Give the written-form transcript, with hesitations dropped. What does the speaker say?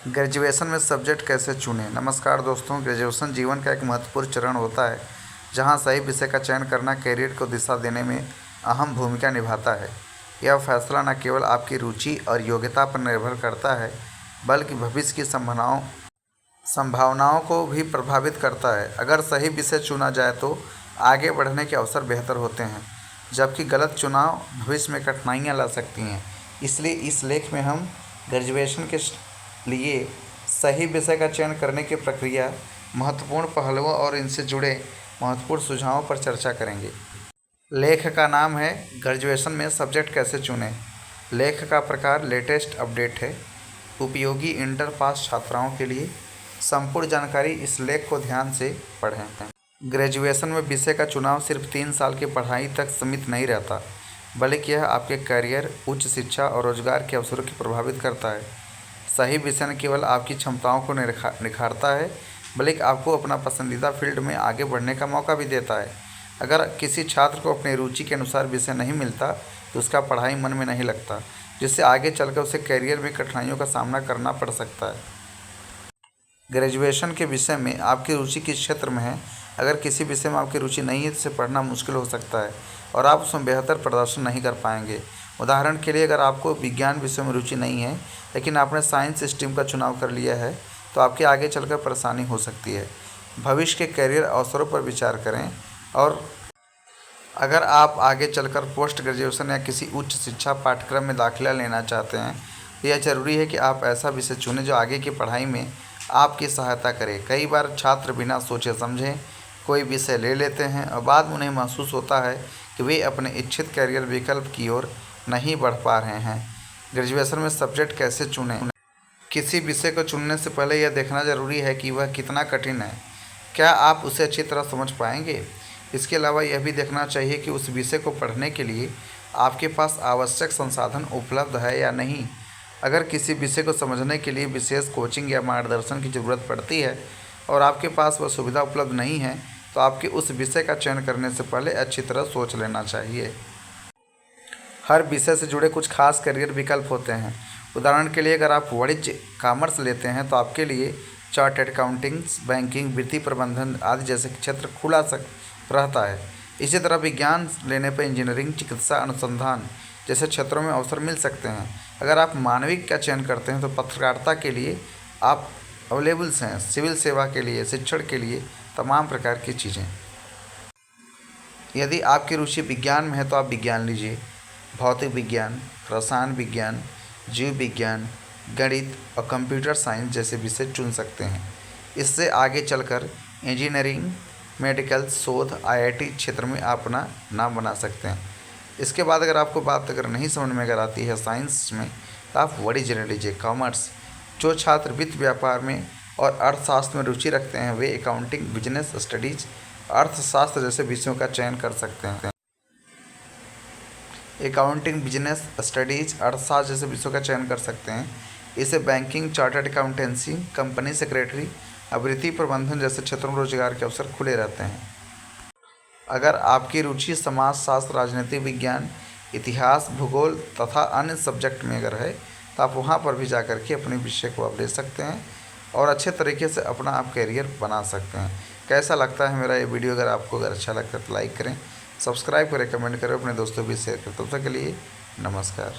Graduation में subject कैसे चुनें। नमस्कार दोस्तों, ग्रेजुएशन जीवन का एक महत्वपूर्ण चरण होता है जहां सही विषय का चयन करना कैरियर को दिशा देने में अहम भूमिका निभाता है। यह फैसला न केवल आपकी रुचि और योग्यता पर निर्भर करता है बल्कि भविष्य की संभावनाओं को भी प्रभावित करता है। अगर सही विषय चुना जाए तो आगे बढ़ने के अवसर बेहतर होते हैं, जबकि गलत चुनाव भविष्य में कठिनाइयाँ ला सकती हैं। इसलिए इस लेख में हम ग्रेजुएशन के लिए सही विषय का चयन करने की प्रक्रिया, महत्वपूर्ण पहलुओं और इनसे जुड़े महत्वपूर्ण सुझावों पर चर्चा करेंगे। लेख का नाम है ग्रेजुएशन में सब्जेक्ट कैसे चुनें। लेख का प्रकार लेटेस्ट अपडेट है, उपयोगी इंटर पास छात्राओं के लिए। संपूर्ण जानकारी इस लेख को ध्यान से पढ़ें। ग्रेजुएशन में विषय का चुनाव सिर्फ 3 साल की पढ़ाई तक सीमित नहीं रहता, बल्कि यह आपके करियर, उच्च शिक्षा और रोजगार के अवसरों को प्रभावित करता है। सही विषय न केवल आपकी क्षमताओं को निखारता है, बल्कि आपको अपना पसंदीदा फील्ड में आगे बढ़ने का मौका भी देता है। अगर किसी छात्र को अपनी रुचि के अनुसार विषय नहीं मिलता तो उसका पढ़ाई मन में नहीं लगता, जिससे आगे चलकर उसे करियर में कठिनाइयों का सामना करना पड़ सकता है। ग्रेजुएशन के विषय में आपकी रुचि किस क्षेत्र में है। अगर किसी विषय में आपकी रुचि नहीं है तो इसे पढ़ना मुश्किल हो सकता है और आप उसमें बेहतर प्रदर्शन नहीं कर पाएंगे। उदाहरण के लिए, अगर आपको विज्ञान विषय में रुचि नहीं है लेकिन आपने साइंस स्ट्रीम का चुनाव कर लिया है तो आपके आगे चलकर परेशानी हो सकती है। भविष्य के करियर अवसरों पर विचार करें, और अगर आप आगे चलकर पोस्ट ग्रेजुएशन या किसी उच्च शिक्षा पाठ्यक्रम में दाखिला लेना चाहते हैं तो यह ज़रूरी है कि आप ऐसा विषय चुनें जो आगे की पढ़ाई में आपकी सहायता करे। कई बार छात्र बिना सोचे समझे कोई विषय ले लेते हैं और बाद में उन्हें महसूस होता है कि वे अपने इच्छित करियर विकल्प की ओर नहीं बढ़ पा रहे हैं। ग्रेजुएशन में सब्जेक्ट कैसे चुनें। किसी विषय को चुनने से पहले यह देखना जरूरी है कि वह कितना कठिन है, क्या आप उसे अच्छी तरह समझ पाएंगे। इसके अलावा यह भी देखना चाहिए कि उस विषय को पढ़ने के लिए आपके पास आवश्यक संसाधन उपलब्ध है या नहीं। अगर किसी विषय को समझने के लिए विशेष कोचिंग या मार्गदर्शन की ज़रूरत पड़ती है और आपके पास वह सुविधा उपलब्ध नहीं है तो आपके उस विषय का चयन करने से पहले अच्छी तरह सोच लेना चाहिए। हर विषय से जुड़े कुछ खास करियर विकल्प होते हैं। उदाहरण के लिए, अगर आप वाणिज्य कॉमर्स लेते हैं तो आपके लिए चार्टर्ड अकाउंटिंग, बैंकिंग, वित्तीय प्रबंधन आदि जैसे क्षेत्र खुला रहता है। इसी तरह विज्ञान लेने पर इंजीनियरिंग, चिकित्सा, अनुसंधान जैसे क्षेत्रों में अवसर मिल सकते हैं। अगर आप मानविक का चयन करते हैं तो पत्रकारिता के लिए आप अवेलेबल्स हैं। सिविल सेवा के लिए, शिक्षण के लिए तमाम प्रकार की चीज़ें। यदि आपकी रुचि विज्ञान में है तो आप विज्ञान लीजिए। भौतिक विज्ञान, रसायन विज्ञान, जीव विज्ञान, गणित और कंप्यूटर साइंस जैसे विषय चुन सकते हैं। इससे आगे चलकर इंजीनियरिंग, मेडिकल, शोध, आईआईटी क्षेत्र में आप अपना नाम बना सकते हैं। इसके बाद अगर आपको बात नहीं समझ में अगर आती है साइंस में तो आप वाणिज्य ले लीजिए, कॉमर्स। जो छात्र वित्त, व्यापार में और अर्थशास्त्र में रुचि रखते हैं वे अकाउंटिंग, बिजनेस स्टडीज, अर्थशास्त्र जैसे विषयों का चयन कर सकते हैं। अकाउंटिंग, बिजनेस स्टडीज, अर्थशास्त्र जैसे विषयों का चयन कर सकते हैं। इसे banking, chartered accountancy, company secretary, वित्तीय प्रबंधन जैसे क्षेत्रों में रोजगार के अवसर खुले रहते हैं। अगर आपकी रुचि समाजशास्त्र, राजनीतिक विज्ञान, इतिहास, भूगोल तथा अन्य सब्जेक्ट में अगर है तो आप वहाँ पर भी जा कर के अपने विषय को आप ले सकते हैं और अच्छे तरीके से अपना आप करियर बना सकते हैं। कैसा लगता है मेरा ये वीडियो। अगर अच्छा लगता है तो लाइक करें, सब्सक्राइब करें, कमेंट करें, अपने दोस्तों भी शेयर करें। तब तक के लिए नमस्कार।